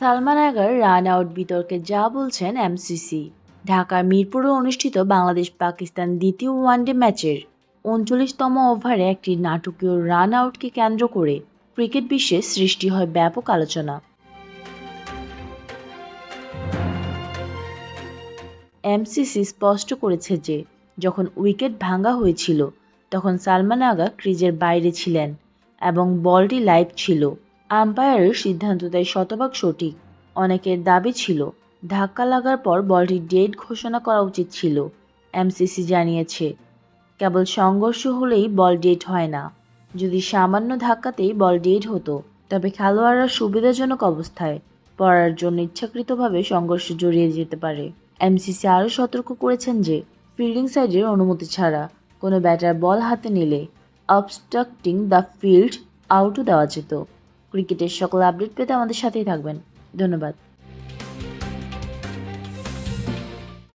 Salman agar run out বিতর্কে যা বলছেন এমসিসি। ঢাকার মিরপুরে অনুষ্ঠিত বাংলাদেশ পাকিস্তান দ্বিতীয় ওয়ানডে ম্যাচের ৩৯তম ওভারে একটি নাটকীয় রান আউটকে কেন্দ্র করে ক্রিকেট বিশ্বে সৃষ্টি হয় ব্যাপক আলোচনা। এমসিসি স্পষ্ট করেছে যে যখন উইকেট ভাঙা হয়েছিল তখন সালমান আগা ক্রিজের বাইরে ছিলেন এবং বলটি লাইভ ছিল। আম্পায়ারের সিদ্ধান্ত তাই শতভাগ সঠিক। অনেকের দাবি ছিল ধাক্কা লাগার পর বলটি ডেড ঘোষণা করা উচিত ছিল। এমসিসি জানিয়েছে কেবল সংঘর্ষ হলেই বল ডেড হয় না। যদি সামান্য ধাক্কাতেই বল ডেড হতো তবে খেলোয়াড়রা সুবিধাজনক অবস্থায় পড়ার জন্য ইচ্ছাকৃতভাবে সংঘর্ষ জড়িয়ে যেতে পারে। এমসিসি আরও সতর্ক করেছেন যে ফিল্ডিং সাইডের অনুমতি ছাড়া কোনো ব্যাটার বল হাতে নিলে অবস্ট্রাক্টিং দ্য ফিল্ড আউটও দেওয়া যেত। ক্রিকেটের সকল আপডেট পেতে আমাদের সাথেই থাকবেন। ধন্যবাদ।